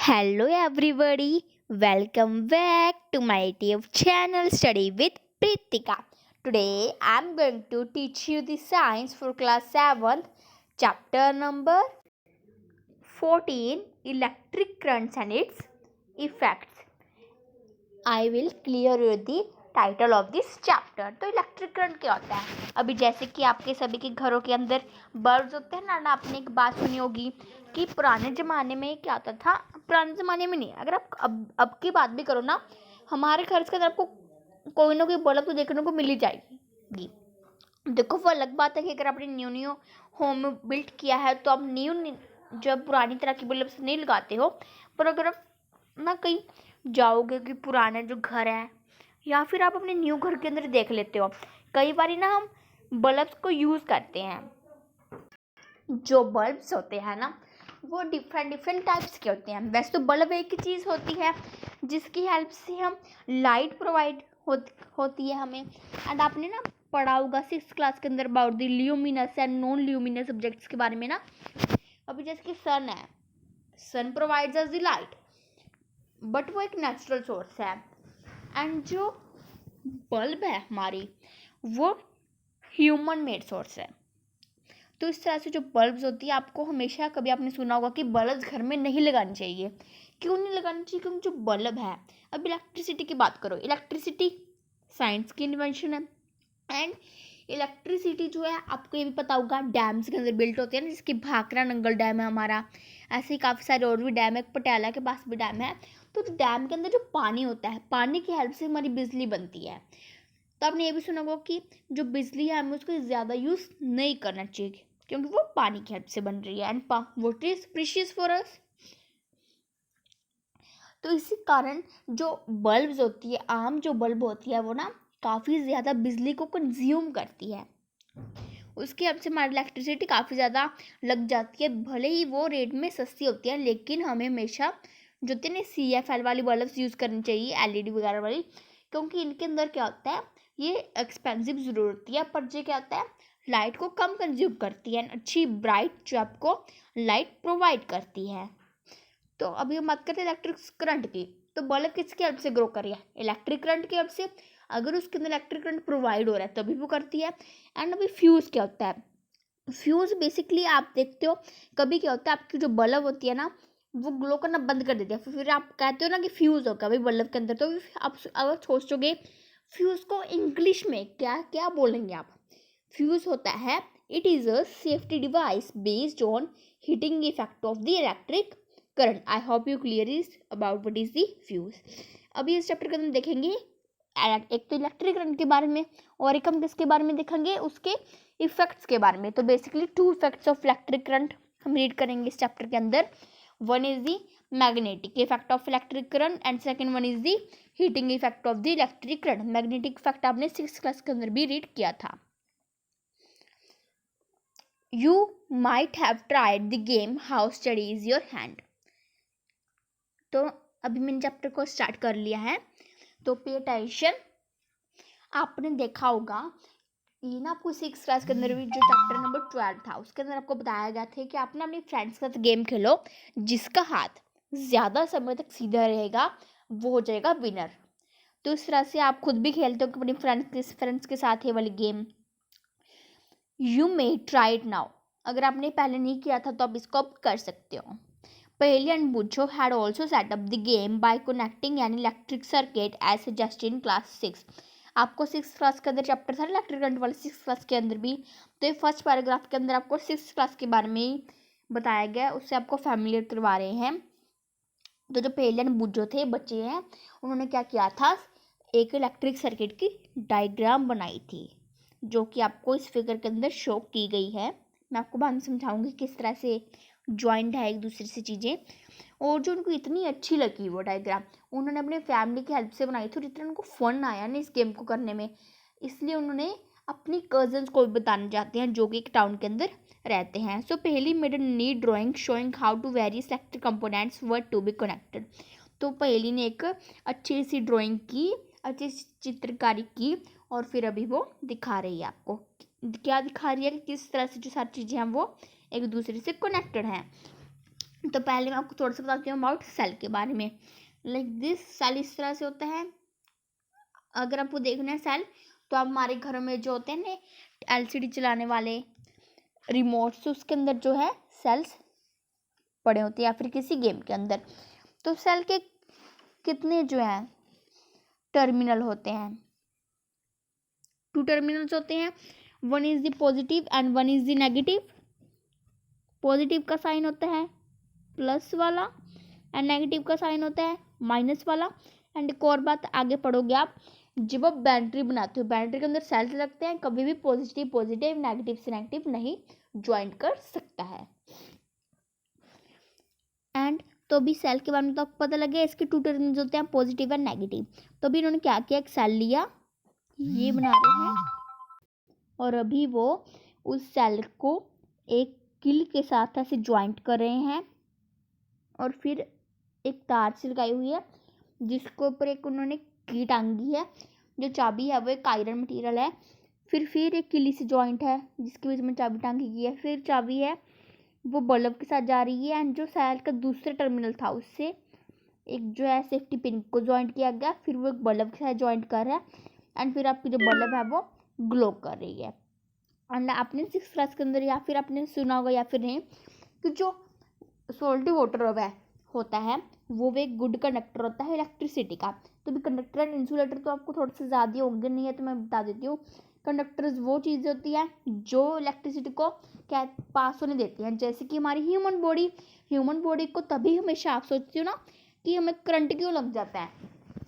Hello everybody, welcome back to my YouTube channel Study with Pritika. Today I am going to teach you the science for class 7th, chapter number 14, electric currents and its effects. I will clear you the title of this chapter. तो electric current क्या होता है? अभी जैसे कि आपके सभी के घरों के अंदर बल्ब होते हैं ना, आपने एक बात सुनी होगी कि पुराने ज़माने में क्या होता था। पुराने ज़माने में नहीं, अगर आप अब की बात भी करो ना, हमारे घर के अंदर आपको कोई ना कोई बल्ब तो देखने को मिल ही जाएगी। देखो, वो अलग बात है कि अगर आपने न्यू होम बिल्ड किया है तो आप जब पुरानी तरह की बल्ब नहीं लगाते हो। पर अगर आप ना कहीं जाओगे कि पुराना जो घर है या फिर आप अपने न्यू घर के अंदर देख लेते हो, कई बार ना हम बल्ब्स को यूज़ करते हैं। जो बल्ब्स होते हैं ना, वो डिफरेंट टाइप्स के होते हैं। वैसे तो बल्ब एक ही चीज़ होती है जिसकी हेल्प से हम लाइट प्रोवाइड होती है हमें। एंड आपने ना पढ़ा होगा 6th क्लास के अंदर about the luminous and non luminous subjects के बारे में ना। अभी जैसे कि सन है, sun provides us the light, but वो एक नेचुरल सोर्स है। एंड जो बल्ब है हमारी, वो ह्यूमन मेड सोर्स है। तो इस तरह से जो बल्ब्स होती है, आपको हमेशा कभी आपने सुना होगा कि बल्ब घर में नहीं लगानी चाहिए। क्यों नहीं लगानी चाहिए? क्योंकि जो बल्ब है, अब इलेक्ट्रिसिटी की बात करो, इलेक्ट्रिसिटी साइंस की इन्वेंशन है। एंड इलेक्ट्रिसिटी जो है, आपको ये भी पता होगा, डैम्स के अंदर बिल्ट होते हैं ना, जिसकी भाखड़ा नंगल डैम है हमारा। ऐसे ही काफ़ी सारे और भी डैम है, पटियाला के पास भी डैम है। तो जो डैम के अंदर जो पानी होता है, पानी की हेल्प से हमारी बिजली बनती है। तो आपने ये भी सुना होगा कि जो बिजली है, हमें उसको ज़्यादा यूज़ नहीं करना चाहिए क्योंकि वो पानी की हेल्प से बन रही है। And water is precious for us. तो इसी कारण जो बल्ब्स होती है, आम जो बल्ब होती है, वो ना काफ़ी ज़्यादा बिजली को कंज्यूम करती है। उसकी हेल्प से हमारी इलेक्ट्रिसिटी काफ़ी ज़्यादा लग जाती है। भले ही वो रेट में सस्ती होती है, लेकिन हमें हमेशा जो होती है ना CFL वाली बल्ब्स यूज़ करनी चाहिए, LED वगैरह वाली। क्योंकि इनके अंदर क्या होता है, ये एक्सपेंसिव ज़रूर होती है, पर ये क्या होता है, लाइट को कम कंज्यूम करती है, अच्छी ब्राइट जो आपको लाइट प्रोवाइड करती है। तो अभी हम बात करते हैं इलेक्ट्रिक करंट की। तो बल्ब किसकी हेल्प से ग्रो कर रही है? इलेक्ट्रिक करंट की हेल्प से। अगर उसके अंदर इलेक्ट्रिक करंट प्रोवाइड हो रहा है तभी वो करती है। एंड अभी फ्यूज़ क्या होता है? फ्यूज़ बेसिकली आप देखते हो, कभी क्या होता है, आपकी जो बल्ब होती है ना, वो ग्लो करना बंद कर देती है। फिर आप कहते हो ना कि फ्यूज़ होगा भाई बल्ब के अंदर। तो आप अगर सोचोगे फ्यूज़ को इंग्लिश में क्या क्या बोलेंगे आप? फ्यूज़ होता है, it is a safety device based on heating effect of the electric current. I hope you clear is about what is the fuse. अभी इस चैप्टर के अंदर देखेंगे एक तो इलेक्ट्रिक करंट के बारे में, और एक हम किसके बारे में देखेंगे, उसके इफेक्ट्स के बारे में। तो basically 2 effects of electric current हम रीड करेंगे इस चैप्टर के अंदर। One is the magnetic effect of electric current and second one is the heating effect of the electric current. Magnetic effect आपने 6th क्लास के अंदर भी रीड किया था। You might have tried the game How Steady Is Your Hand. तो अभी मैंने chapter को स्टार्ट कर लिया है, तो पे अटेंशन। आपने देखा होगा ये ना, आपको 6th क्लास के अंदर भी जो चैप्टर नंबर 12 था, उसके अंदर आपको बताया गया था कि आप ना अपने फ्रेंड्स के साथ गेम खेलो, जिसका हाथ ज़्यादा समय तक सीधा रहेगा वो हो जाएगा विनर। तो इस तरह से आप खुद भी खेलते हो अपने फ्रेंड्स के साथ ये वाली game. You may try it now. अगर आपने पहले नहीं किया था तो आप इसको अब कर सकते हो। Paley and Bucho had also set up the game by connecting an electric circuit as suggested in class 6. आपको 6th क्लास के अंदर चैप्टर था इलेक्ट्रिक करंट वाले, 6th क्लास के अंदर भी। तो ये फर्स्ट पैराग्राफ के अंदर आपको 6th क्लास के बारे में ही बताया गया, उससे आपको फैमिलियर करवा रहे हैं। तो जो पेली एंड बुजो थे बच्चे हैं, उन्होंने क्या किया था, एक इलेक्ट्रिक सर्किट की डायग्राम बनाई थी, जो कि आपको इस फिगर के अंदर शो की गई है। मैं आपको बाद में समझाऊंगी किस तरह से जॉइंट है एक दूसरे से चीज़ें। और जो उनको इतनी अच्छी लगी वो डायग्राम, उन्होंने अपने फैमिली की हेल्प से बनाई थी, और इतना उनको फन आया ना इस गेम को करने में, इसलिए उन्होंने अपनी कजन्स को भी बताना चाहते हैं जो कि एक टाउन के अंदर रहते हैं। So Paheli made a neat drawing showing how to various electric components were to be connected. तो पहली ने एक अच्छी सी ड्राइंग की, अच्छी चित्रकारी की, और फिर अभी वो दिखा रही है आपको। क्या दिखा रही है कि किस तरह से जो सारी चीज़ें हैं वो एक दूसरे से कनेक्टेड हैं। तो पहले मैं आपको थोड़ा सा बताती हूँ अबाउट सेल के बारे में। लाइक दिस सेल इस तरह से होता है। अगर आपको देखना है सेल, तो आप हमारे घरों में जो होते हैं ना एलसीडी चलाने वाले रिमोट्स, उसके अंदर जो है सेल्स पड़े होते हैं, या फिर किसी गेम के अंदर। तो सेल के कितने जो है टर्मिनल होते हैं? 2 टर्मिनल्स होते हैं। One is the positive and one is the negative. Positive का साइन होता है प्लस वाला एंड नेगेटिव का साइन होता है माइनस वाला। एंड एक और बात आगे पढ़ोगे आप, जब आप बैटरी बनाते हो, बैटरी के अंदर सेल्स लगते हैं, कभी भी पॉजिटिव पॉजिटिव नेगेटिव से नेगेटिव नहीं ज्वाइन कर सकता है। एंड तो अभी सेल के बारे में तो आपको पता लगे, इसके 2 टर्मिनल्स होते हैं पॉजिटिव एंड नेगेटिव। तो अभी इन्होंने क्या किया, एक सेल लिया, ये बना रहे हैं, और अभी वो उस सेल को एक किल के साथ ऐसे ज्वाइंट कर रहे हैं, और फिर एक तार से लगाई हुई है जिसके ऊपर एक उन्होंने की टांगी है। जो चाबी है वो एक आयरन मटेरियल है। फिर एक किली से जॉइंट है जिसके बीच में चाबी टांगी गई है। फिर चाबी है वो बल्ब के साथ जा रही है, एंड जो सेल का दूसरा टर्मिनल था उससे एक जो है सेफ्टी पिन को ज्वाइंट किया गया। फिर वो एक बल्ब के साथ ज्वाइंट कर रहा है, एंड फिर आपकी जो बल्ब है वो ग्लो कर रही है। एंड आपने 6th क्लास के अंदर या फिर आपने सुना होगा या फिर नहीं कि जो सॉल्टी वाटर होता है वो एक गुड कंडक्टर होता है इलेक्ट्रिसिटी का। तो भी कंडक्टर एंड इंसुलेटर तो आपको थोड़े से ज़्यादा होंगे, नहीं है तो मैं बता देती हूँ। कंडक्टर्स वो चीज़ होती है जो इलेक्ट्रिसिटी को क्या पास होने देती हैं। जैसे कि हमारी ह्यूमन बॉडी को तभी हमेशा आप सोचती हो ना कि हमें करंट क्यों लग जाता है।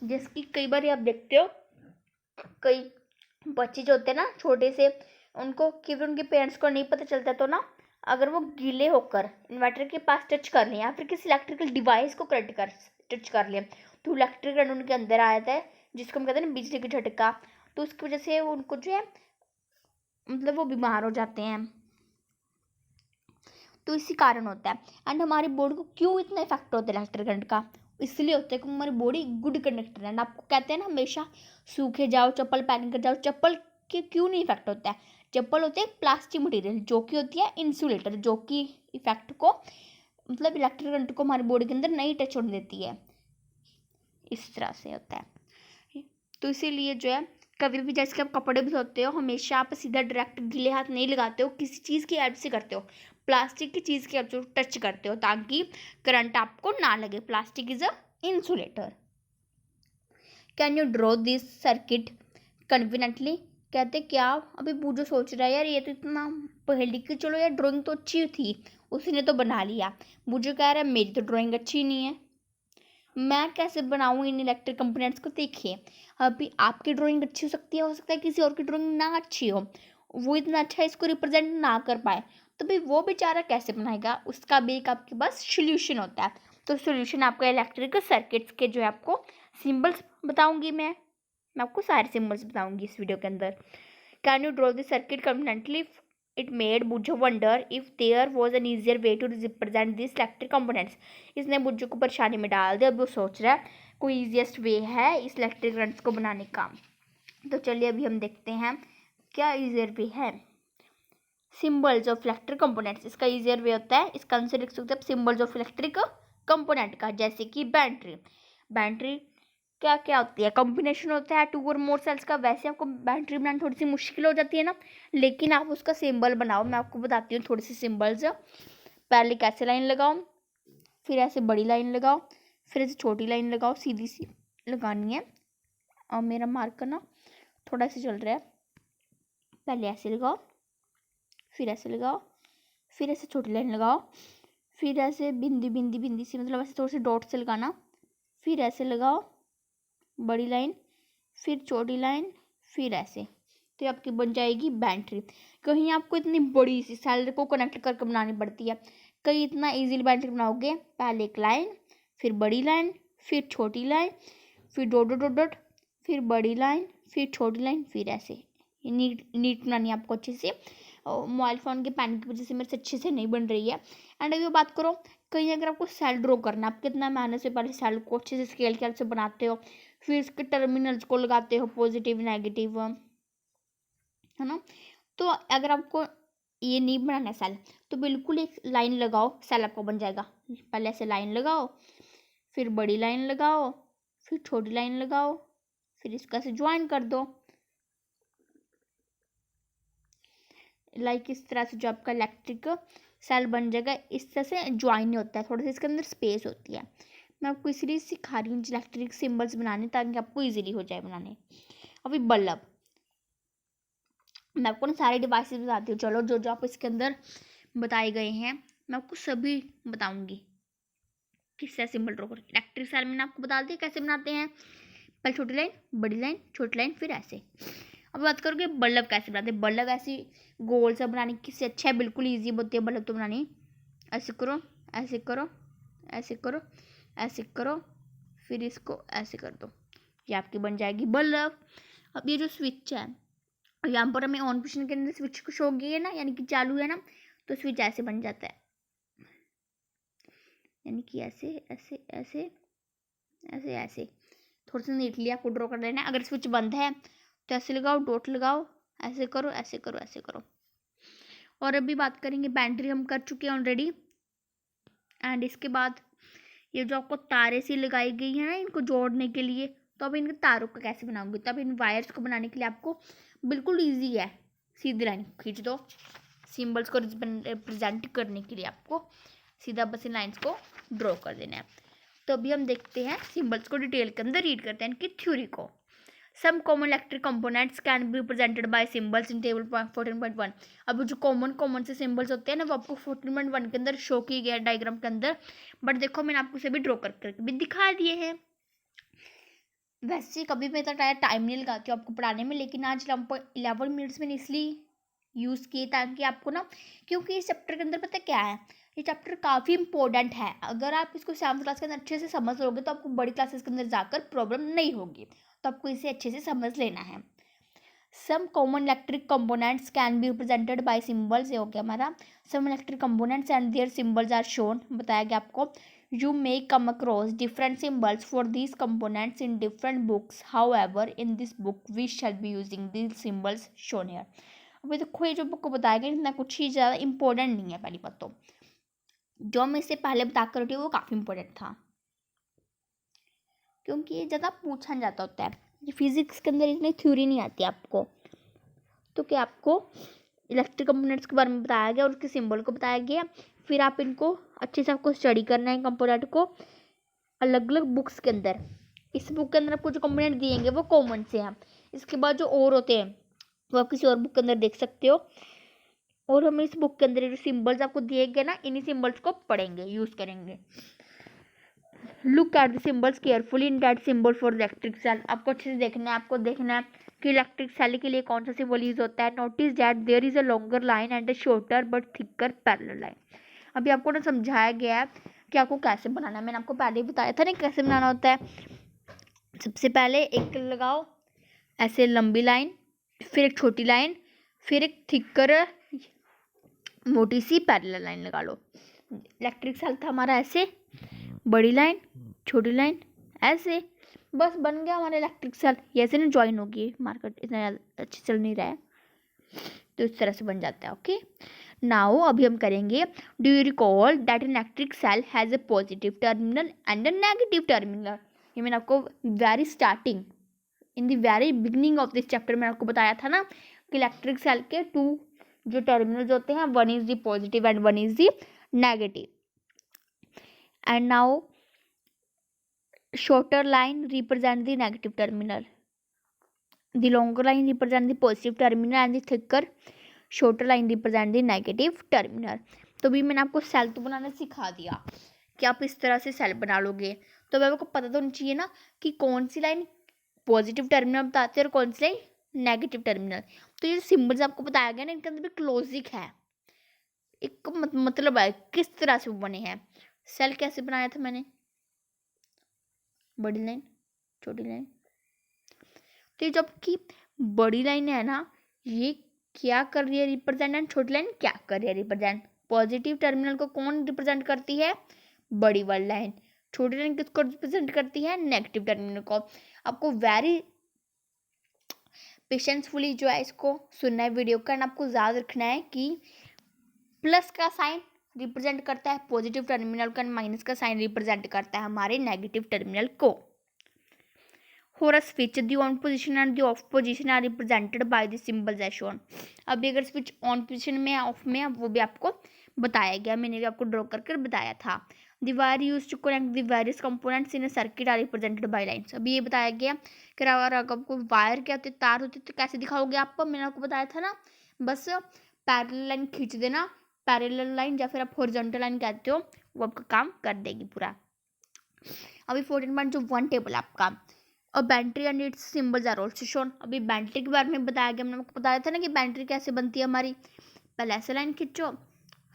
जैसे कि कई बार आप देखते हो कई बच्चे जो होते हैं ना छोटे से, उनको क्योंकि उनके पेरेंट्स को नहीं पता चलता, तो ना अगर वो गीले होकर इन्वर्टर के पास टच कर लें या फिर किसी इलेक्ट्रिकल डिवाइस को टच कर लें, तो इलेक्ट्रिक करंट उनके अंदर आ जाता है, जिसको हम कहते हैं ना बिजली की झटका। तो उसकी वजह से उनको जो है मतलब वो बीमार हो जाते हैं। तो इसी कारण होता है। एंड हमारी बॉडी को क्यों इतना इफेक्ट होता है इलेक्ट्रिक करंट का? इसलिए होता है कि हमारी बॉडी गुड कंडक्टर है। आपको कहते हैं ना हमेशा सूखे जाओ चप्पल पहन कर जाओ। चप्पल के क्यों नहीं इफेक्ट होता है? चप्पल होते हैं प्लास्टिक मटेरियल जो कि होती है इंसुलेटर, जो कि इफेक्ट को मतलब इलेक्ट्रिक करंट को हमारी बॉडी के अंदर नहीं टच होने देती है। इस तरह से होता है। तो इसीलिए जो है कभी भी जैसे कि आप कपड़े भी धोते हो, हमेशा आप सीधा डायरेक्ट गीले हाथ नहीं लगाते हो, किसी चीज़ की हेल्प से करते हो, प्लास्टिक की चीज़ की हेल्प से टच करते हो ताकि करंट आपको ना लगे। Plastic is a insulator. Can you draw this circuit conveniently? कहते क्या अभी बूझो सोच रहा है यार ये तो इतना पहले की, चलो यार ड्राइंग तो अच्छी थी, उसने तो बना लिया। बूझो कह रहा है मेरी तो ड्राइंग अच्छी नहीं है, मैं कैसे बनाऊँ इन इलेक्ट्रिक कंपोनेंट्स को? देखिए अभी आपकी ड्राइंग अच्छी हो सकती है, हो सकता है किसी और की ड्राइंग ना अच्छी हो, वो इतना अच्छा इसको रिप्रेजेंट ना कर पाए, तो भाई वो बेचारा कैसे बनाएगा? उसका भी एक आपके पास सोल्यूशन होता है। तो सोल्यूशन आपका इलेक्ट्रिक सर्किट्स के जो है आपको सिम्बल्स बताऊंगी मैं आपको सारे सिम्बल्स बताऊंगी इस वीडियो के अंदर। Can you draw the circuit conveniently? It made Boojho wonder if there was an easier way to represent this electric components. इसने बुज्जो को परेशानी में डाल दिया। अब वो सोच रहा है कोई ईजिएस्ट वे है इस इलेक्ट्रिक करंट्स को बनाने का। तो चलिए अभी हम देखते हैं क्या ईजियर वे है। सिम्बल्स ऑफ इलेक्ट्रिक कंपोनेंट्स, इसका ईजियर वे होता है, इसका आंसर लिख सकते हैं सिम्बल्स ऑफ इलेक्ट्रिक कंपोनेंट का। जैसे कि बैटरी क्या क्या होती है? कॉम्बिनेशन होता है 2 और मोर सेल्स का। वैसे आपको बैटरी बनाना थोड़ी सी मुश्किल हो जाती है ना, लेकिन आप उसका सिंबल बनाओ। मैं आपको बताती हूँ थोड़ी सी सिंबल्स। पहले कैसे लाइन लगाओ, फिर ऐसे बड़ी लाइन लगाओ, फिर ऐसे छोटी लाइन लगाओ, सीधी सी लगानी है। और मेरा मार्कर ना थोड़ा सा चल रहा है। पहले ऐसे लगाओ, फिर ऐसे लगाओ, फिर ऐसे छोटी लाइन लगाओ, फिर ऐसे बिंदी बिंदी बिंदी सी मतलब ऐसे थोड़े से डॉट से लगाना, फिर ऐसे लगाओ बड़ी लाइन, फिर छोटी लाइन, फिर ऐसे। तो आपकी बन जाएगी बैटरी। कहीं आपको इतनी बड़ी सी सेल को कनेक्ट करके बनानी पड़ती है, कहीं इतना इजीली बैटरी बनाओगे। पहले एक लाइन, फिर बड़ी लाइन, फिर छोटी लाइन, फिर डॉट डॉट डॉट डॉट, फिर बड़ी लाइन, फिर छोटी लाइन, फिर ऐसे। नीट बनानी है आपको अच्छे से। मोबाइल फ़ोन के पैन की वजह से मेरे से अच्छे से नहीं बन रही है। एंड अभी बात करो कहीं अगर आपको सेल ड्रॉ करना है, आप कितना मेहनत से पहले सेल को अच्छे से स्केल के से बनाते हो, फिर इसके टर्मिनल्स को लगाते हो पॉजिटिव नेगेटिव, है ना। तो अगर आपको ये नहीं बनाना है सेल, तो बिल्कुल एक लाइन लगाओ, सेल आपका बन जाएगा। पहले ऐसे लाइन लगाओ, फिर बड़ी लाइन लगाओ, फिर छोटी लाइन लगाओ, फिर इसको ऐसे ज्वाइन कर दो। लाइक इस तरह से जो आपका इलेक्ट्रिक सेल बन जाएगा, इस तरह से ज्वाइन नहीं होता है, थोड़ा सा इसके अंदर स्पेस होती है। मैं आपको इसलिए सिखा रही हूँ इलेक्ट्रिक सिंबल्स बनाने, ताकि आपको इजीली हो जाए बनाने। अभी बल्ब, मैं आपको ना सारे डिवाइसेस बताती हूँ। चलो जो जो आप इसके अंदर बताए गए हैं मैं आपको सभी बताऊंगी किससे सिंबल ड्रॉ करें। इलेक्ट्रिक सेल मैंने आपको बता दिया कैसे बनाते हैं, पहले छोटी लाइन, बड़ी लाइन, छोटी लाइन, फिर ऐसे। अब बात करोगे बल्ब कैसे बनाते हैं। बल्ब ऐसी गोल सा बनाने किससे अच्छा है, बिल्कुल ईजी होती है बल्ब तो बनानी। ऐसे करो, ऐसे करो, ऐसे करो, ऐसे करो, फिर इसको ऐसे कर दो, ये आपकी बन जाएगी बल्ब। अब ये जो स्विच है, यहाँ पर हमें ऑन पोजिशन के अंदर स्विच को शो किया है ना, यानी कि चालू है ना, तो स्विच ऐसे बन जाता है, यानी कि ऐसे ऐसे ऐसे ऐसे ऐसे। थोड़ा सा नीटली आपको ड्रॉ कर लेना है। अगर स्विच बंद है तो ऐसे लगाओ, डॉट लगाओ, ऐसे करो, ऐसे करो, ऐसे करो। और अभी बात करेंगे, बैटरी हम कर चुके हैं ऑलरेडी। एंड इसके बाद ये जो आपको तारे सी लगाई गई है ना इनको जोड़ने के लिए, तो अब इन तारों का कैसे बनाओगे। तो अब इन वायर्स को बनाने के लिए आपको बिल्कुल ईजी है, सीधी लाइन खींच दो। सिंबल्स को रिप्रेजेंट करने के लिए आपको सीधा बस इन लाइन्स को ड्रॉ कर देना है। तो अभी हम देखते हैं सिंबल्स को डिटेल के अंदर, रीड करते हैं इनकी थ्योरी को। Some common electric components can be represented by symbols in table 14.1। अब जो कॉमन से सिंबल्स होते हैं ना वो आपको 14.1 के अंदर शो किए गए डायग्राम के अंदर। बट देखो मैंने आपको सभी ड्रॉ करके भी दिखा दिए हैं। वैसे कभी मैं इतना टाइम नहीं लगाती हूँ आपको पढ़ाने में, लेकिन आज 11 मिनट्स मैंने इसलिए यूज़ किए ताकि आपको ना, क्योंकि इस चैप्टर के अंदर पता क्या है, ये चैप्टर काफ़ी इंपॉर्टेंट है। अगर आप इसको 7th क्लास के अंदर अच्छे से समझ लोगे तो आपको बड़ी क्लासेस के अंदर जाकर प्रॉब्लम नहीं होगी। तो आपको इसे अच्छे से समझ लेना है। Some common electric components can be represented by symbols, ये हो गया हमारा। Some electric components and their symbols are shown, बताया गया आपको। You may come across different symbols for these components in different books. However, in this book, we shall be using these symbols shown here. अभी देखो ये जो book को बताया गया इतना कुछ ही ज़्यादा इंपॉर्टेंट नहीं है। पहली बात तो जो मैं इससे पहले बता कर रही हूँ वो काफ़ी इंपॉर्टेंट था, क्योंकि ये ज़्यादा पूछा जाता होता है। ये फिजिक्स के अंदर इतनी थ्योरी नहीं आती आपको, तो क्या आपको इलेक्ट्रिक कंपोनेंट्स के बारे में बताया गया और उसके सिंबल को बताया गया। फिर आप इनको अच्छे से आपको स्टडी करना है कंपोनेंट को अलग अलग बुक्स के अंदर। इस बुक के अंदर आपको जो कंपोनेंट दिएंगे वो कॉमन से हैं। इसके बाद जो और होते हैं वो आप किसी और बुक के अंदर देख सकते हो। और हम इस बुक के अंदर जो सिंबल्स आपको दिए गए ना, इन्हीं सिंबल्स को पढ़ेंगे, यूज़ करेंगे। Look at the symbols carefully in that symbol for electric cell. आपको अच्छे से देखना है, आपको देखना है कि इलेक्ट्रिक सेल के लिए कौन सा सिंबल यूज होता है। Notice that there is a longer line and a shorter but thicker parallel line. अभी आपको ना समझाया गया है कि आपको कैसे बनाना है। मैंने आपको पहले ही बताया था ना कैसे बनाना होता है। सबसे पहले एक लगाओ ऐसे लंबी लाइन, फिर एक छोटी लाइन, फिर एक थिकर मोटी सी पैरेलल लाइन लगा लो। इलेक्ट्रिक सेल था हमारा ऐसे, बड़ी लाइन, छोटी लाइन, ऐसे, बस बन गया हमारा इलेक्ट्रिक सेल। ये ऐसे ना ज्वाइन होगी, मार्केट इतना अच्छे चल नहीं रहा है तो इस तरह से बन जाता है। ओके, नाउ अभी हम करेंगे, do you recall that an electric cell has a positive terminal and a negative terminal. ये मैंने आपको very starting in the very beginning of this chapter मैंने आपको बताया था ना कि इलेक्ट्रिक सेल के 2 जो टर्मिनल्स होते हैं, one is the positive and one is the negative. And now shorter line represent the negative terminal, the longer line represent the positive terminal and the thicker shorter line represent the negative terminal। तो भी मैंने आपको cell तो बनाना सिखा दिया कि आप इस तरह से सेल बना लोगे। तो अब आपको पता तो नहीं चाहिए ना कि कौन सी लाइन पॉजिटिव टर्मिनल बताती है और कौन सी लाइन नेगेटिव टर्मिनल। तो ये सिंबल्स आपको बताया गया ना, इनके अंदर भी क्लोजिक है, एक मतलब है किस तरह से वो बने हैं। सेल कैसे बनाया था मैंने, बड़ी लाइन, छोटी लाइन। तो जब की बड़ी लाइन है ना, ये क्या कर रही है रिप्रेजेंट, एंड छोटी लाइन क्या कर रही है रिप्रेजेंट। पॉजिटिव टर्मिनल को कौन रिप्रेजेंट करती है, बड़ी वाली लाइन। छोटी लाइन किसको रिप्रेजेंट करती है, नेगेटिव टर्मिनल को। आपको वेरी पेशेंसफुली जो है इसको सुनना है वीडियो का, एंड आपको याद रखना है कि प्लस का साइन रिप्रेजेंट करता है पॉजिटिव टर्मिनल का, माइनस का साइन रिप्रेजेंट करता है हमारे नेगेटिव टर्मिनल को. For a switch, the on position and the off position are represented by the symbols as shown. अभी अगर स्विच ऑन पोजिशन में है, ऑफ में है, वो भी आपको बताया गया, मैंने भी आपको ड्रॉ करके बताया था. The wire used to connect the various components in a circuit are represented by lines. अभी ये बताया गया कि अगर आपको वायर क्या होते, तार होते, तो कैसे दिखाओगे आपको, मैंने आपको बताया था ना, बस पैरेलल लाइन खींच देना, पैरेलल लाइन या फिर आप हॉरिजॉन्टल लाइन कहते हो, वो आपका काम कर देगी पूरा. अभी 14.1 टेबल आपका और battery and its symbols are also shown. अभी बैटरी के बारे में बताया गया, मैंने आपको बताया था ना कि बैटरी कैसे बनती है हमारी. पहले ऐसे लाइन खींचो,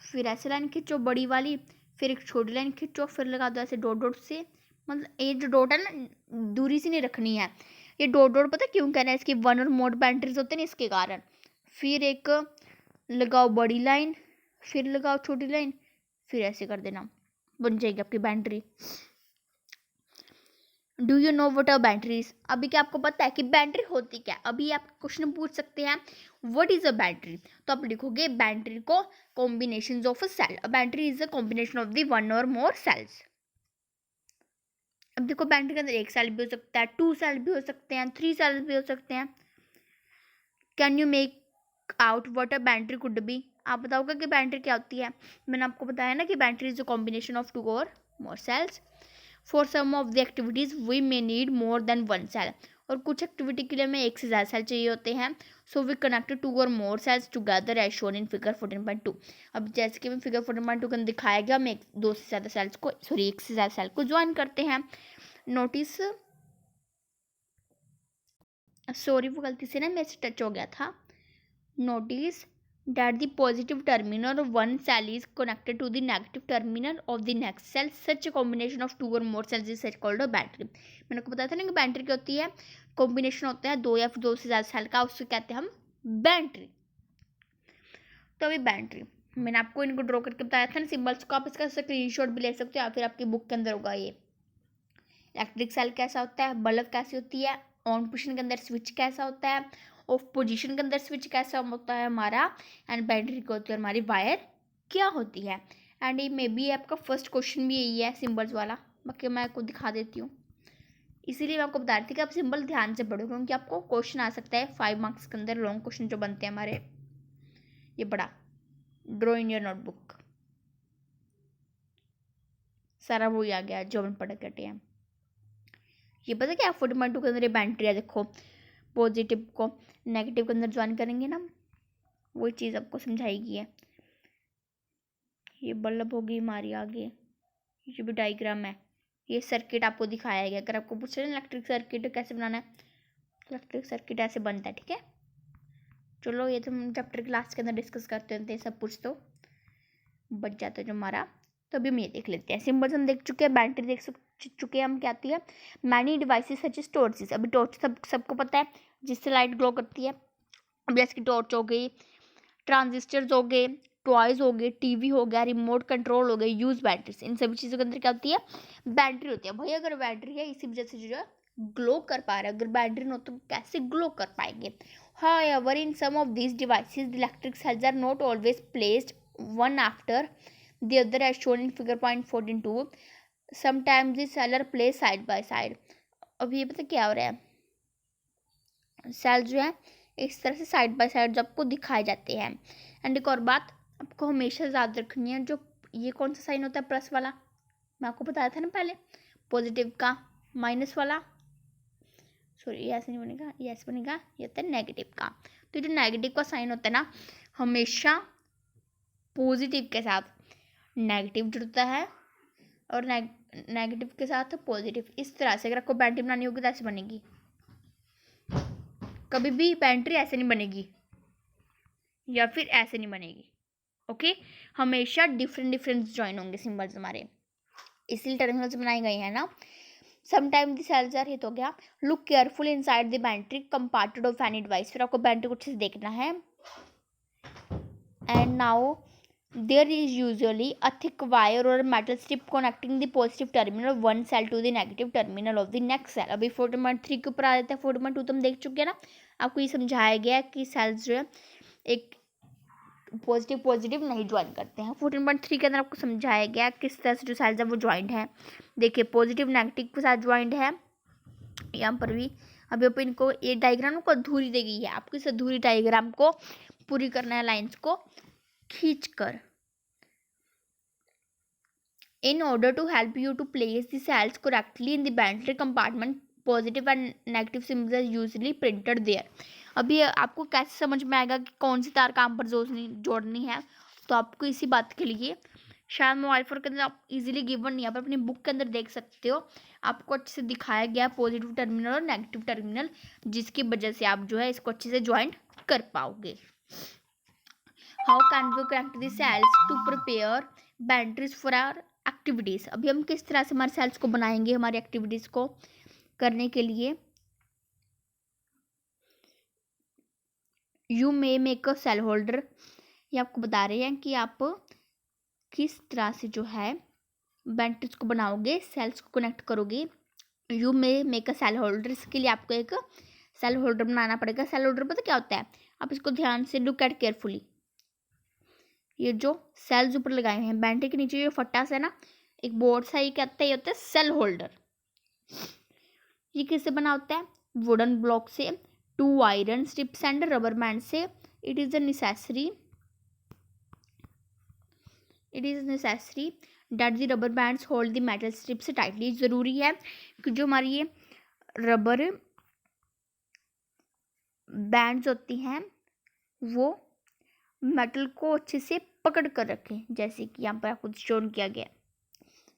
फिर ऐसे लाइन खींचो बड़ी वाली, फिर एक छोटी लाइन खींचो, फिर लगा दो ऐसे डॉट डॉट से. मतलब ये जो डॉट है ना, दूरी से नहीं रखनी है. ये डॉट डॉट पता क्यों कहना है, इसकी वन और मोर बैटरीज होते हैं ना, इसके कारण. फिर एक लगाओ बड़ी लाइन, फिर लगाओ छोटी लाइन, फिर ऐसे कर देना, बन जाएगी आपकी battery. Do you know what a batteries. अभी क्या आपको पता है कि बैटरी होती क्या है. अभी आप क्वेश्चन पूछ सकते हैं व्हाट इज अ बैटरी, तो आप लिखोगे बैटरी को combination of a cell. A battery is a combination of the one or more sales. अब देखो बैटरी के अंदर एक सेल भी हो सकता है, 2 सेल भी हो सकते हैं, 3 सेल भी हो सकते हैं. Can you make out what a battery could be. आप बताओगे कि बैटरी क्या होती है. मैंने आपको बताया ना कि battery is a combination of 2 और more cells. For some of the activities we may need more than 1 cell. और कुछ एक्टिविटी के लिए हमें एक से ज़्यादा सेल चाहिए होते हैं. सो वी कनेक्टेड 2 और more cells together as shown in figure 14.2. अब जैसे कि फिगर 14.2 के अंदर दिखाया गया, हम 2 से ज़्यादा सेल्स को, सॉरी 1 से ज़्यादा सेल को ज्वाइन करते हैं. नोटिस, सॉरी वो गलती से ना मेरे से टच हो गया था. Notice that the positive terminal of one cell is connected to the negative terminal of the next cell. Such a combination of 2 or more cells is called a battery. मैंने आपको बताया था ना कि बैटरी क्या होती है, कॉम्बिनेशन होता है 2 या फिर 2 से ज़्यादा सेल का, उससे कहते हैं हम बैटरी. तो अभी बैटरी मैंने आपको इनको ड्रॉ करके बताया था ना सिंबल्स को, आप इसका स्क्रीनशॉट भी ले सकते हो या फिर आपकी बुक के अंदर होगा. ये इलेक्ट्रिक सेल कैसा होता है, बल्ब कैसी होती है, ऑन पोजिशन के अंदर स्विच कैसा होता है, ऑफ पोजीशन के अंदर स्विच कैसा होता है हमारा, एंड बैटरी को होती है हमारी वायर क्या होती है. एंड ये मे बी आपका फर्स्ट क्वेश्चन भी यही है सिंबल्स वाला. बाकी मैं आपको दिखा देती हूँ, इसीलिए मैं आपको बता रही थी कि आप सिंबल ध्यान से पढ़ो, क्योंकि आपको क्वेश्चन आ सकता है 5 मार्क्स के अंदर. लॉन्ग क्वेश्चन जो बनते हैं हमारे, ये बड़ा ड्रॉ इन योर नोटबुक, सारा वही आ गया जो हम पढ़ कटे हैं. ये पता क्या 14.2 के अंदर ये बैटरी है, देखो पॉजिटिव को नेगेटिव के अंदर ज्वाइन करेंगे ना, वही चीज़ आपको समझाएगी है. ये बल्ब होगी हमारी आगे, ये भी डायग्राम है, ये सर्किट आपको दिखाया गया. अगर आपको पूछ रहे हैं इलेक्ट्रिक सर्किट कैसे बनाना है, इलेक्ट्रिक सर्किट ऐसे बनता है. ठीक है, चलो ये तो हम चैप्टर क्लास के अंदर डिस्कस करते हैं, सब कुछ तो बच जाता है जो हमारा. तो अभी हम ये देख लेते हैं. सिंबल्स हम देख चुके हैं, बैटरी देख चुके हैं हम, क्या आती है many devices such as torches. अभी टॉर्च सबको पता है जिससे लाइट ग्लो करती है. अब जैसे कि टॉर्च हो गई, ट्रांजिस्टर्स हो गए, टॉयज हो गए, टीवी हो गया, रिमोट कंट्रोल हो गए, यूज बैटरीज. इन सभी चीज़ों के अंदर क्या होती है, बैटरी होती है. भाई अगर बैटरी है इसी वजह से जो है ग्लो कर पा रहा है, अगर बैटरी न हो तो कैसे ग्लो कर पाएंगे. However, in some of these devices, the electric cells are not always placed one after the other as shown in figure point 14.2. Sometimes the cells are placed side by side. अब ये पता क्या हो रहा है, cell जो है इस तरह से साइड बाय साइड जो आपको दिखाए जाते हैं. एंड एक और बात आपको हमेशा याद रखनी है, जो ये कौन सा साइन होता है प्लस वाला, मैं आपको बताया था ना पहले, पॉजिटिव का माइनस वाला, सॉरी ये ऐसे नहीं बनेगा, ये ऐसे बनेगा, ये होता है नेगेटिव का. तो जो नेगेटिव का साइन होता है ना, हमेशा पॉजिटिव के साथ नेगेटिव जुड़ता है और नेगेटिव के साथ पॉजिटिव. इस तरह से अगर आपको बैटरी बनानी होगी तो ऐसे बनेगी, कभी भी बैटरी ऐसे नहीं बनेगी या फिर ऐसे नहीं बनेगी. ओके, हमेशा डिफरेंट ज्वाइन होंगे सिंबल्स हमारे, इसलिए टर्मिनल्स बनाए गए हैं ना. Sometime the cells are hit हो गया. Look careful inside the battery compartment of any device. फिर आपको बैटरी को अच्छे से देखना है. And now there is usually a thick wire और metal strip connecting the positive terminal of one cell to the negative terminal of the next cell. अभी 14.3 के ऊपर आ जाता है. 14.2 तो हम देख चुके हैं ना, आपको ये समझाया गया कि सेल्स जो है एक पॉजिटिव पॉजिटिव नहीं ज्वाइन करते हैं। 14.3 के अंदर आपको समझाया गया किस तरह से जो सेल्स है वो ज्वाइंट है। देखिए पॉजिटिव नेगेटिव के साथ ज्वाइंट है यहाँ पर भी। अभी आप इनको ये डायग्राम को अधूरी दी गई है, आपको इस अधूरी डायग्राम को पूरी करना है लाइंस को खींच कर। In order to help you to place the cells correctly in the battery compartment, positive and negative symbols are usually printed there. अभी आपको कैसे समझ में आएगा कि कौन सी तार कहाँ पर जोड़नी है, तो आपको इसी बात के लिए शायद मोबाइल फोन के अंदर आप इजीली गिवन नहीं है, आप अपनी बुक के अंदर देख सकते हो, आपको अच्छे से दिखाया गया पॉजिटिव टर्मिनल और नेगेटिव टर्मिनल, जिसकी वजह से आप जो है इसको अच्छे से ज्वाइंट कर पाओगे। How can we connect the cells to prepare batteries for our activities. अभी हम किस तरह से हमारे सेल्स को बनाएंगे हमारी एक्टिविटीज़ को करने के लिए। You may make a cell holder, ये आपको बता रहे हैं कि आप किस तरह से जो है बैटरीज को बनाओगे, सेल्स को कनेक्ट करोगे। You may make a cell holder, इसके लिए आपको एक सेल होल्डर बनाना पड़ेगा। सेल होल्डर पता क्या होता है, आप इसको ध्यान से लुक एट केयरफुली। ये जो सेल्स ऊपर लगाए हैं बैटरी के नीचे जो फट्टा सा है ना, एक बोर्ड सा, ये कहता है, ये होता है सेल होल्डर। ये किससे बना होता है, वुडन ब्लॉक से, 2 iron strips and rubber band से। It is necessary that the rubber bands hold the metal strips tightly. जरूरी है कि जो हमारी ये रबर बैंड्स होती हैं वो मेटल को अच्छे से पकड़ कर रखें, जैसे कि यहाँ पर आपको शोन किया गया।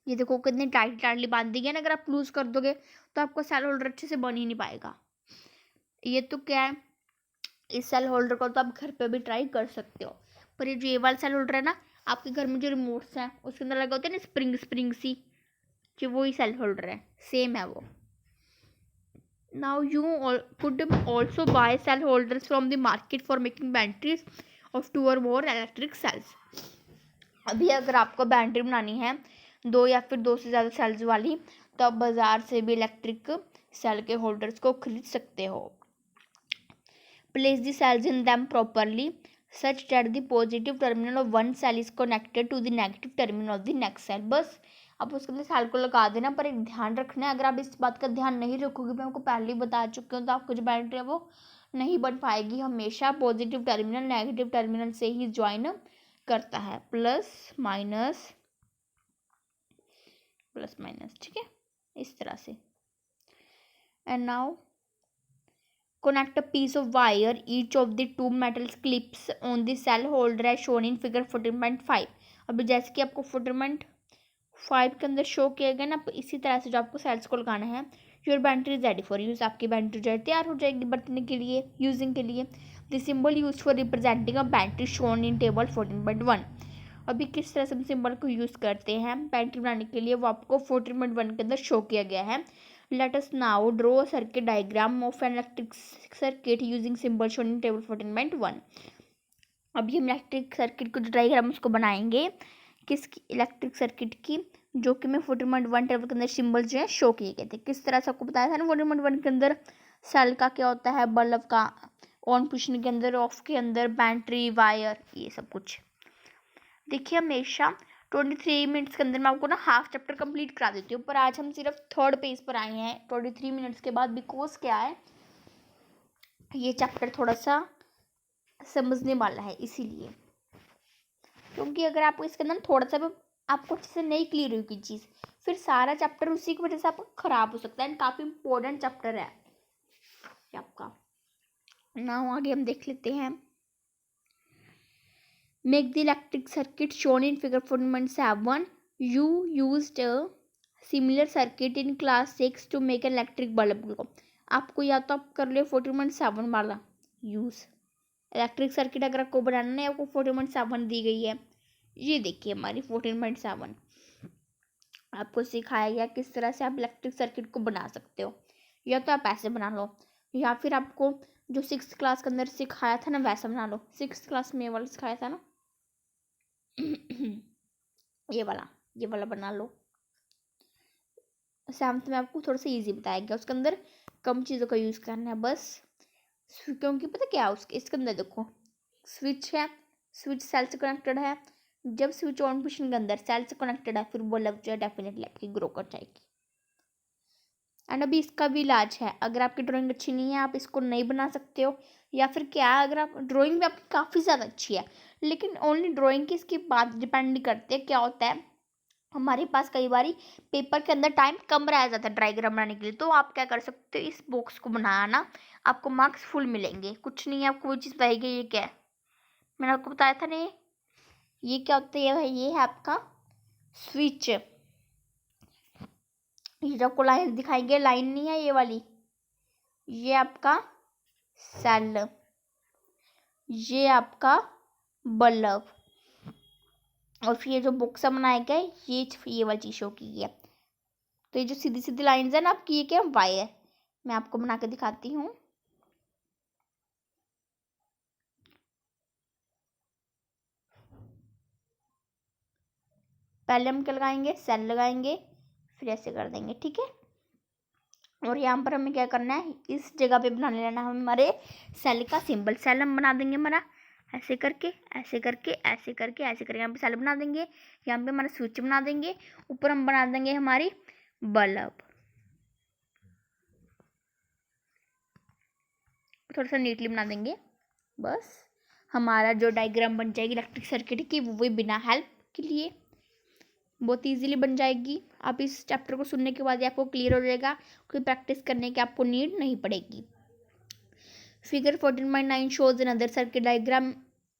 ये देखो कितनी टाइटली बांध दी गई ना, अगर आप लूज कर दोगे तो आपका सेल होल्डर अच्छे से बन ही नहीं पाएगा। ये तो क्या है, इस सेल होल्डर को तो आप घर पे भी ट्राई कर सकते हो, पर ये जो ये वाला सेल होल्डर है ना, आपके घर में जो रिमोट्स हैं उसके अंदर लगे होते हैं ना स्प्रिंग सी, जो वही सेल होल्डर है, सेम है वो। Now you could also buy cell holders from the market for making batteries of 2 और मोर इलेक्ट्रिक सेल्स। अभी अगर आपको बैटरी बनानी है 2 या फिर 2 से ज़्यादा सेल्स वाली, तो आप बाज़ार से भी इलेक्ट्रिक सेल के होल्डर्स को खरीद सकते हो। Place the cells in them properly such that the positive terminal of one cell is connected to the negative terminal of the next cell. बस आप उसके अंदर सेल को लगा देना, पर एक ध्यान रखना है, अगर आप इस बात का ध्यान नहीं रखोगे, मैं आपको पहले ही बता चुकी हूँ, तो आपको जो बैटरी है वो नहीं बन पाएगी। हमेशा पॉजिटिव टर्मिनल नेगेटिव टर्मिनल से ही ज्वाइन करता है, प्लस माइनस, ठीक है, इस तरह से। And now connect a piece of wire each of the 2 metal clips on the cell holder as shown in figure 14.5। अभी जैसे कि आपको 14.5 के अंदर शो किया गया ना, इसी तरह से जो आपको सेल्स को लगाना है। Your battery is ready for use, आपकी बैटरी जो है तैयार हो जाएगी बरतने के लिए, यूजिंग के लिए। The symbol use for representing a battery shown in table 14.1। अभी किस तरह से हम सिंबल को यूज़ करते हैं बैटरी बनाने के लिए, वो आपको 14.1 के अंदर शो किया गया है। Let us now draw a circuit diagram of an electric circuit using symbol shown in table 14.1। अभी हम इलेक्ट्रिक सर्किट को जो डायग्राम उसको बनाएंगे, किसकी, इलेक्ट्रिक सर्किट की, जो कि मैं 14.1 टेबल के अंदर सिंबल जो है शो किए गए थे। किस तरह से आपको बताया था ना 14.1 के अंदर सेल का क्या होता है, बल्ब का ऑन पोजिशन के अंदर, ऑफ के अंदर बैटरी, वायर, ये सब कुछ। देखिए हमेशा 23 मिनट्स के अंदर मैं आपको ना हाफ चैप्टर कंप्लीट करा देती हूँ, पर आज हम सिर्फ 3rd पेज पर आए हैं 23 मिनट्स के बाद, बिकॉज क्या है, ये चैप्टर थोड़ा सा समझने वाला है, इसीलिए। क्योंकि अगर आपको इसके अंदर थोड़ा सा भी आपको अच्छे से नहीं क्लियर हुई कोई चीज़, फिर सारा चैप्टर उसी की वजह से आपका खराब हो सकता है। एंड काफ़ी इंपॉर्टेंट चैप्टर है आपका। ना आगे हम देख लेते हैं। Make the electric circuit shown in figure 14.7। You used a similar circuit in class 6 to make an electric bulb glow। आपको या तो आप कर लो 14.7 वाला यूज़, इलेक्ट्रिक सर्किट अगर आपको बनाना है, आपको 14.7 दी गई है। ये देखिए हमारी 14.7 आपको सिखाया गया किस तरह से आप इलेक्ट्रिक सर्किट को बना सकते हो। या तो आप ऐसे बना लो, या फिर आपको जो 6th क्लास के अंदर सिखाया था ना वैसा बना लो। 6th क्लास में ये वाला सिखाया था ना, ये वाला बना लो। 7th में आपको थोड़ा सा इजी बताया गया, उसके अंदर कम चीज़ों का यूज़ करना है बस। क्योंकि पता क्या है उसके, इसके अंदर देखो स्विच है, स्विच सेल से कनेक्टेड है, जब स्विच ऑन पोजिशन के अंदर सेल से कनेक्टेड है फिर बल्ब जो है डेफिनेटली आपकी ग्लो कर जाएगी। एंड अभी इसका भी इलाज है। अगर आपकी ड्राइंग अच्छी नहीं है, आप इसको नहीं बना सकते हो, या फिर क्या, अगर आप ड्राइंग भी आपकी काफ़ी ज़्यादा अच्छी है लेकिन ओनली ड्राइंग की इसकी बात डिपेंड नहीं करती है। क्या होता है, हमारे पास कई बार पेपर के अंदर टाइम कम रह जाता है डायग्राम बनाने के लिए, तो आप क्या कर सकते हो, इस बॉक्स को बनाना, आपको मार्क्स फुल मिलेंगे। कुछ नहीं है, आपको वो चीज़ बताएगी। ये क्या है, मैंने आपको बताया था नहीं, ये क्या होता है भाई, ये है आपका स्विच। ये जो आपको लाइन दिखाएंगे, लाइन नहीं है ये वाली, ये आपका सेल, ये आपका बल्ब, और फिर ये जो बॉक्स बनाया गया ये वाली चीज़ शो की है। तो ये जो सीधी सीधी लाइंस है ना आपकी, ये क्या वायर, मैं आपको बना के दिखाती हूँ। पहले हम क्या लगाएंगे, सेल लगाएंगे, फिर ऐसे कर देंगे, ठीक है। और यहाँ पर हमें क्या करना है, इस जगह पे बनाने लेना है हमारे सेल का सिंबल। सेल हम बना देंगे हमारा ऐसे करके, ऐसे करके, ऐसे करके, ऐसे करके, यहाँ पे सेल बना देंगे, यहाँ पे हमारा स्विच बना देंगे, ऊपर हम बना देंगे हमारी बल्ब। थोड़ा सा नीटली बना देंगे, बस हमारा जो डायग्राम बन जाएगी इलेक्ट्रिक सर्किट की, वो भी बिना हेल्प के लिए बहुत इजीली बन जाएगी। आप इस चैप्टर को सुनने के बाद ही आपको क्लियर हो जाएगा, कोई प्रैक्टिस करने की आपको नीड नहीं पड़ेगी। Figure 14.9 shows another circuit diagram.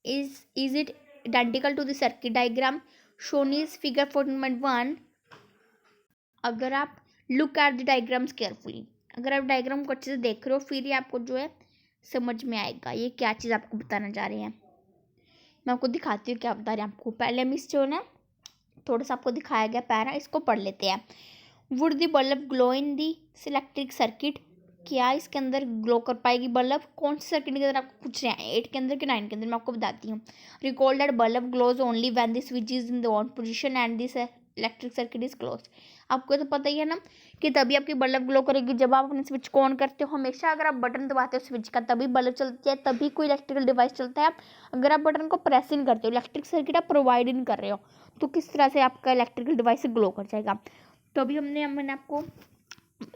Is it identical to the circuit diagram shown is figure 14.1? अगर आप look at the diagrams carefully, अगर आप डायग्राम को अच्छे से देख रहे हो फिर ही आपको जो है समझ में आएगा ये क्या चीज़ आपको बताना चाह रहे हैं। मैं आपको दिखाती हूँ क्या बता रहे हैं आपको। पहले हम इस जो है ना थोड़ा सा आपको दिखाया गया पैरा, इसको पढ़ लेते हैं। Would the bulb glow in the electric circuit, क्या इसके अंदर ग्लो कर पाएगी बल्ब? कौन से सर्किट के अंदर आपको पूछ रहे हैं, 8 के अंदर कि 9 के अंदर, मैं आपको बताती हूँ। Recall that bulb glows only when the switch is in the on position and this electric circuit is close. आपको तो पता ही है ना कि तभी आपकी बल्ब ग्लो करेगी जब आप अपने स्विच को ऑन करते हो। हमेशा अगर आप बटन दबाते हो स्विच का तभी बल्ब चलती है, तभी कोई इलेक्ट्रिकल डिवाइस चलता है। अगर आप बटन को प्रेस इन करते हो, इलेक्ट्रिक सर्किट आप प्रोवाइड इन कर रहे हो, तो किस तरह से आपका इलेक्ट्रिकल डिवाइस ग्लो कर जाएगा। तो अभी मैंने आपको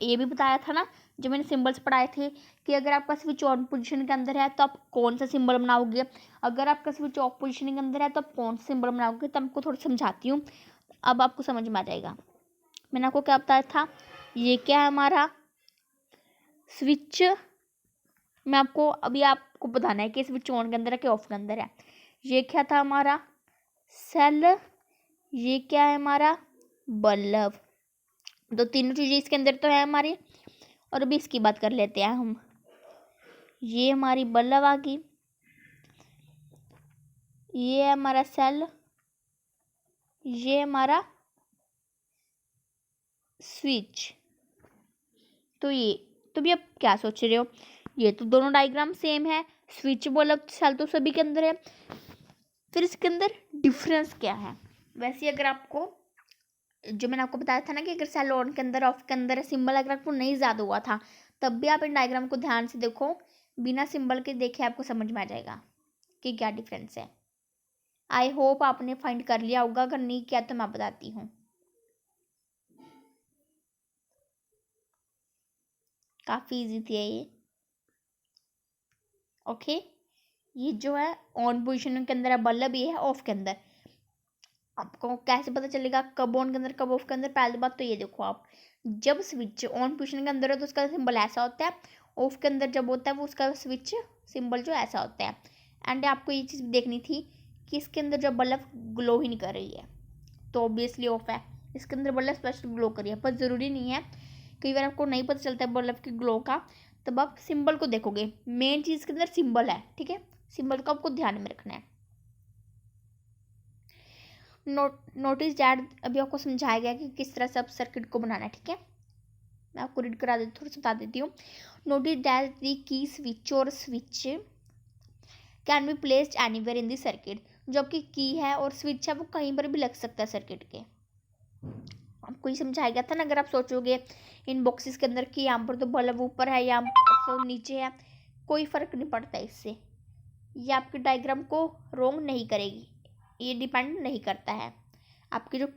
ये भी बताया था ना, जो मैंने सिंबल्स पढ़ाए थे, कि अगर आपका स्विच ऑन पोजीशन के अंदर है तो आप कौन सा सिंबल बनाओगे, अगर आपका स्विच ऑफ पोजीशन के अंदर है तो आप कौन सा सिंबल बनाओगे। तो आपको थोड़ा समझाती हूँ, अब आपको समझ में आ जाएगा। मैंने आपको क्या बताया था, ये क्या है हमारा स्विच, मैं आपको अभी आपको बताना है कि स्विच ऑन के अंदर है कि ऑफ के अंदर है। ये क्या था हमारा सेल, ये क्या है हमारा बल्ब। तो तीनों चीज़ें इसके अंदर तो है हमारी। और अभी इसकी बात कर लेते हैं हम। ये हमारी बल्ब आ गई, ये है हमारा सेल, ये हमारा स्विच। तो ये तो भी आप क्या सोच रहे हो, ये तो दोनों डायग्राम सेम है, स्विच बल्ब सेल तो सभी के अंदर है, फिर इसके अंदर डिफरेंस क्या है। वैसे अगर आपको जो मैंने आपको बताया था ना कि अगर सेल ऑन के अंदर ऑफ के अंदर है, सिंबल अगर आपको नहीं ज़्यादा हुआ था तब भी आप इन डायग्राम को ध्यान से देखो, बिना सिंबल के देखे आपको समझ में आ जाएगा कि क्या डिफरेंस है। आई होप आपने फाइंड कर लिया होगा, अगर नहीं किया तो मैं बताती हूँ। काफ़ी इजी थी ये। ओके, ये जो है ऑन पोजिशन के अंदर है बल्ब, ये है ऑफ के अंदर। आपको कैसे पता चलेगा कब ऑन के अंदर कब ऑफ के अंदर? पहली बात तो ये देखो, आप जब स्विच ऑन पोजिशन के अंदर है तो उसका सिंबल ऐसा होता है, ऑफ के अंदर जब होता है वो उसका स्विच सिंबल जो ऐसा होता है। एंड आपको ये चीज़ देखनी थी कि इसके अंदर जब बल्ब ग्लो ही नहीं कर रही है तो ऑब्वियसली ऑफ है, इसके अंदर बल्ब स्पष्ट ग्लो करिए। पर ज़रूरी नहीं है, कई बार आपको नहीं पता चलता है बल्ब की ग्लो का, तब आप सिंबल को देखोगे। मेन चीज़ के अंदर सिंबल है, ठीक है, सिंबल को आपको ध्यान में रखना है। नोटिस दैट, अभी आपको समझाया गया कि किस तरह से आप सर्किट को बनाना है, ठीक है। मैं आपको रीड करा देती, थोड़ा सा बता देती हूँ। Notice that the key switch और switch can be placed anywhere in the circuit. जो आपकी की है और स्विच है वो कहीं पर भी लग सकता है सर्किट के। आपको ये समझाया गया था ना, अगर आप सोचोगे इन बॉक्सेस के अंदर कि यहाँ पर तो बल्ब ऊपर है, यहाँ पर तो नीचे है, कोई फर्क नहीं पड़ता इससे। ये आपके डायग्राम को रोंग नहीं करेगी, ये डिपेंड नहीं करता है। आपकी जो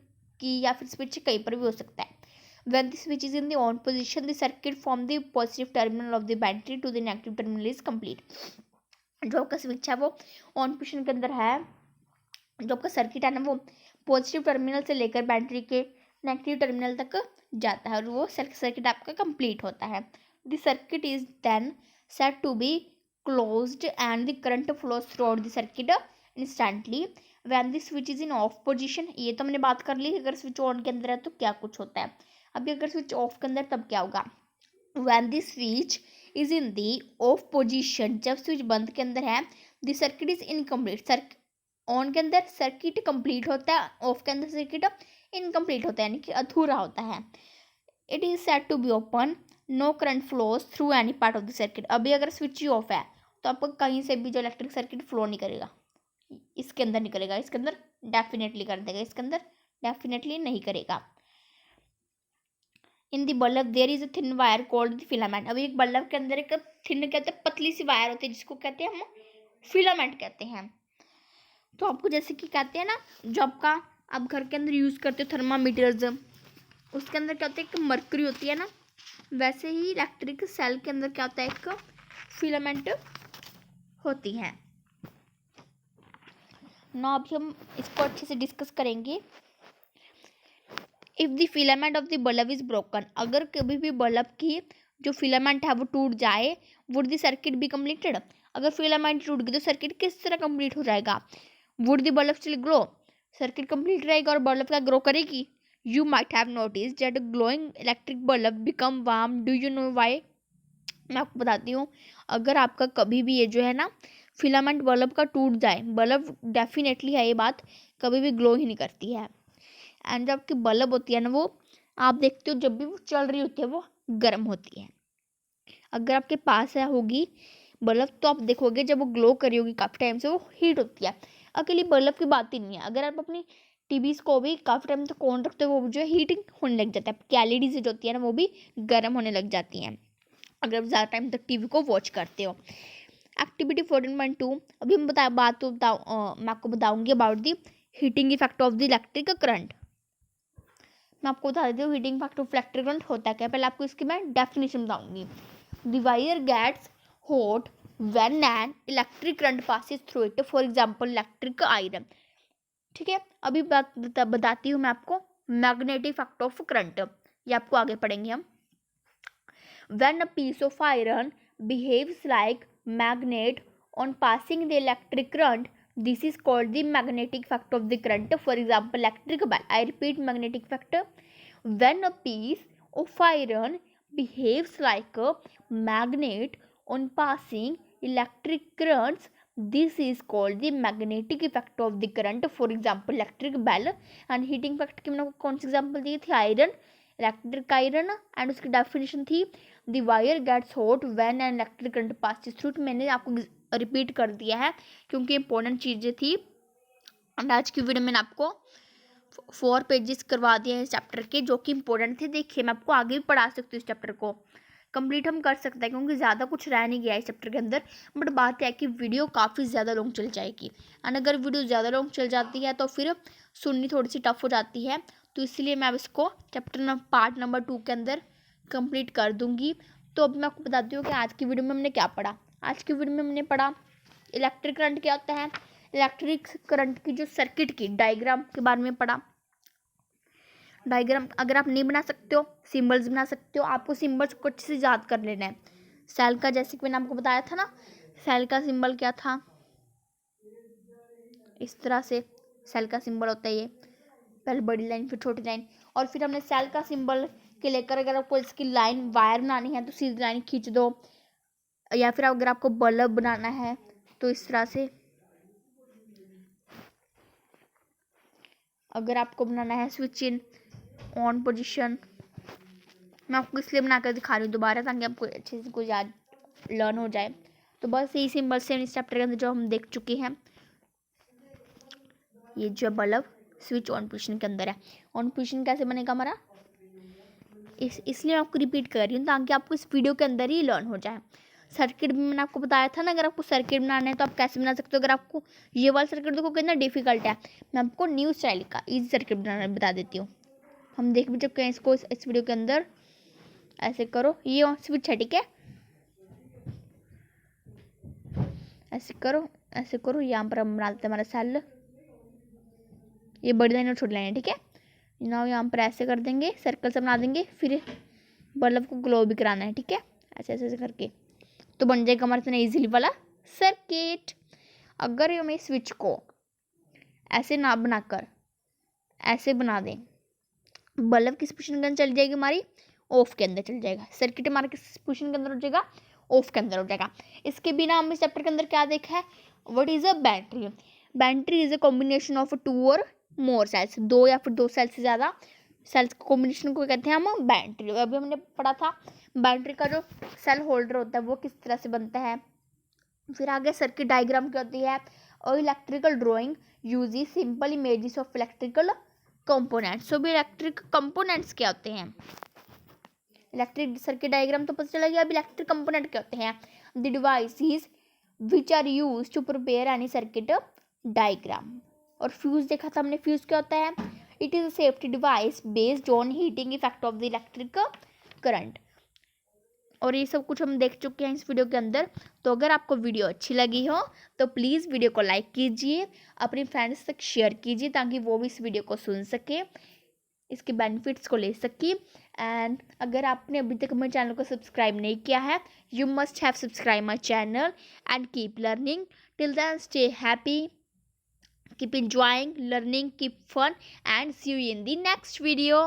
की या फिर स्विच कहीं पर भी हो सकता है। When the switch is in the on position, the circuit from the positive terminal of the battery to the negative terminal is complete. जो आपका स्विच है वो ऑन पोजिशन के अंदर है, जो आपका सर्किट है ना वो पॉजिटिव टर्मिनल से लेकर बैटरी के नेगेटिव टर्मिनल तक जाता है और वो सर्किट आपका कंप्लीट होता है। The circuit is then set to be closed and the current flows through the circuit instantly when the switch is in off position. ये तो हमने बात कर ली, अगर स्विच ऑन के अंदर है तो क्या कुछ होता है। अभी अगर स्विच ऑफ के अंदर तब क्या होगा, when the switch is in the of position, जब स्विच बंद के अंदर है, the circuit is incomplete. On के अंदर सर्किट कंप्लीट होता है, ऑफ के अंदर सर्किट इनकम्प्लीट होता है, यानी कि अधूरा होता है। It is set to be open, no current flows through any part of the circuit. अभी अगर स्विच ही ऑफ है तो आपको कहीं से भी जो इलेक्ट्रिक सर्किट फ्लो नहीं करेगा, इसके अंदर नहीं करेगा, इसके अंदर डेफिनेटली कर देगा, इसके अंदर डेफिनेटली नहीं करेगा। In the bulb there is a thin wire called the filament. अभी एक बल्ब के अंदर एक थिन कहते हैं, पतली सी वायर होती है जिसको कहते हैं हम फिलामेंट कहते हैं। तो आपको जैसे कि कहते हैं ना, जो आपका आप घर के अंदर यूज़ करते हो थर्मामीटर्स, उसके अंदर क्या होता है, एक मरकरी होती है ना, वैसे ही इलेक्ट्रिक सेल के अंदर क्या होता है, एक फिलामेंट होती है ना। अभी हम इसको अच्छे से डिस्कस करेंगे। If the filament of the bulb is broken, अगर कभी भी बल्ब की जो फिलामेंट है वो टूट जाए, would the circuit be completed. अगर फिलामेंट टूट गई तो सर्किट किस तरह कंप्लीट हो जाएगा, would the bulb still glow, circuit complete रहेगा और बल्ब क्या ग्रो करेगी। You might have notice that glowing electric bulb become warm, do you know why. मैं आपको बताती हूँ, अगर आपका कभी भी ये जो है ना फिलामेंट बल्ब का टूट जाए, बल्ब डेफिनेटली है ये बात, कभी भी ग्लो ही नहीं करती है। एंड जब आपकी बल्ब होती है ना, वो आप देखते हो जब भी वो चल रही होती है वो गर्म होती है। अगर आपके पास है होगी बल्ब तो आप देखोगे जब वो ग्लो करी होगी काफ़ी टाइम से, वो हीट होती है। अकेली बल्ब की बात ही नहीं है, अगर आप अपनी टीवीज़ को भी काफ़ी टाइम तक ऑन रखते हो वो जो है हीटिंग होने लग जाता है, आपकी एलईडी जो होती है ना वो भी गर्म होने लग जाती हैं अगर आप ज़्यादा टाइम तक टीवी को वॉच करते हो। एक्टिविटी 14.2, अभी हम मैं आपको बताऊँगी about the heating effect of the electric current. मैं आपको बता देती हूँ heating effect of electric current होता क्या है। पहले आपको इसकी मैं डेफिनेशन बताऊँगी। The wire gets hot when an electric current passes through it, for example electric iron. ठीक है, अभी बताती हूँ मैं आपको मैग्नेटिक इफेक्ट ऑफ करंट, ये आपको आगे पढ़ेंगे हम। When a piece of iron behaves like magnet on passing the electric current, this is called the magnetic effect of the current. For example, electric bell. I repeat, magnetic effect. When a piece of iron behaves like a magnet on passing electric currents, this is called the magnetic effect of the current. For example, electric bell. And heating effect की मैंने कौन सी example दी थी, iron, electric iron, and उसकी definition थी the wire gets hot when an electric current passes through. मैंने आपको repeat कर दिया है क्योंकि इंपॉर्टेंट चीज़ें थी। एंड आज की वीडियो मैंने आपको 4 पेजेस करवा दिए हैं इस चैप्टर के, जो कि इंपॉर्टेंट थे। देखिए मैं आपको आगे भी पढ़ा सकती हूँ, इस चैप्टर को कंप्लीट हम कर सकते हैं क्योंकि ज़्यादा कुछ रह नहीं गया इस चैप्टर के अंदर। बट बात है कि वीडियो काफ़ी ज़्यादा लॉन्ग चल जाएगी, एंड अगर वीडियो ज़्यादा लॉन्ग चल जाती है तो फिर सुननी थोड़ी सी टफ हो जाती है। तो इसलिए मैं अब इसको चैप्टर पार्ट नंबर 2 के अंदर कंप्लीट कर दूंगी। तो अब मैं आपको बताती हूँ कि आज की वीडियो में हमने क्या पढ़ा। आज की वीडियो में हमने पढ़ा इलेक्ट्रिक करंट क्या होता है, इलेक्ट्रिक करंट की जो सर्किट की डायग्राम के बारे में पढ़ा। डायग्राम अगर आप नहीं बना सकते हो, सिंबल्स बना सकते हो। आपको सिंबल्स को अच्छे से याद कर लेना है। सेल का, जैसे कि मैंने आपको बताया था ना, सेल का सिंबल क्या था, इस तरह से सेल का सिंबल होता है ये, पहले बड़ी लाइन फिर छोटी लाइन। और फिर हमने सेल का सिंबल के लेकर अगर आपको इसकी लाइन वायर बनानी है तो सीधी लाइन खींच दो, या फिर अगर आपको बल्ब बनाना है तो इस तरह से, अगर आपको बनाना है स्विच इन ऑन पोजीशन, मैं आपको इसलिए बनाकर दिखा रही हूँ दोबारा ताकि आपको अच्छे से कोई याद लर्न हो जाए। तो बस यही सिंबल से इस चैप्टर के अंदर जो हम देख चुके हैं, ये जो बल्ब स्विच ऑन पोजीशन के अंदर है। ऑन पोजीशन कैसे बनेगा हमारा, इसलिए मैं आपको रिपीट कर रही हूँ ताकि आपको इस वीडियो के अंदर ही लर्न हो जाए। सर्किट भी मैंने आपको बताया था ना, अगर आपको सर्किट बनाना है तो आप कैसे बना सकते हो। अगर आपको ये वाला सर्किट देखो कितना डिफिकल्ट है, मैं आपको न्यू स्टाइल का इजी सर्किट बनाना बता देती हूँ। हम देख भी चुके हैं इसको इस वीडियो के अंदर। ऐसे करो, ये ऑन स्विच है, ठीक है। ऐसे करो, यहाँ पर हम बना देते हैं हमारा सेल। ये बड़ी लाइन और छोटी लाइन है, ठीक है ना। यहाँ पर ऐसे कर देंगे, सर्कल से बना देंगे, फिर बल्ब को ग्लो भी कराना है, ठीक है। ऐसे ऐसे ऐसे करके तो बन जाएगा हमारा इतना ईजिली वाला सर्किट। अगर हम इस स्विच को ऐसे ना बनाकर ऐसे बना दें, बल्ब किस पोजीशन के अंदर चली जाएगी हमारी, ऑफ के अंदर चल जाएगा। सर्किट हमारा किस पोजीशन के अंदर हो जाएगा, ऑफ के अंदर हो जाएगा। इसके बिना हम इस चैप्टर के अंदर क्या देखा है, what is a battery. Battery is a combination of 2 और मोर सेल्स, 2 या फिर 2 सेल्स से ज़्यादा सेल्स कॉम्बिनेशन को कहते हैं हम बैटरी। अभी हमने पढ़ा था बैटरी का जो सेल होल्डर होता है वो किस तरह से बनता है। फिर आगे सर्किट डायग्राम क्या होती है, और electrical drawing uses simple images of electrical components. So भी इलेक्ट्रिक कंपोनेंट्स क्या होते हैं, इलेक्ट्रिक सर्किट डायग्राम तो पता चला गया। अब इलेक्ट्रिक कंपोनेंट क्या होते हैं, the devices which are used to prepare any circuit diagram. और फ्यूज देखा था हमने, फ्यूज क्या होता है, it is a safety device based on heating effect of the electric current. और ये सब कुछ हम देख चुके हैं इस वीडियो के अंदर। तो अगर आपको वीडियो अच्छी लगी हो तो प्लीज़ वीडियो को लाइक कीजिए, अपने फ्रेंड्स तक शेयर कीजिए ताकि वो भी इस वीडियो को सुन सके, इसके बेनिफिट्स को ले सके। एंड अगर आपने अभी तक मेरे चैनल को सब्सक्राइब नहीं किया है, you must have subscribe my channel and keep learning. Till then stay happy, keep enjoying learning, keep fun, and see you in the next video.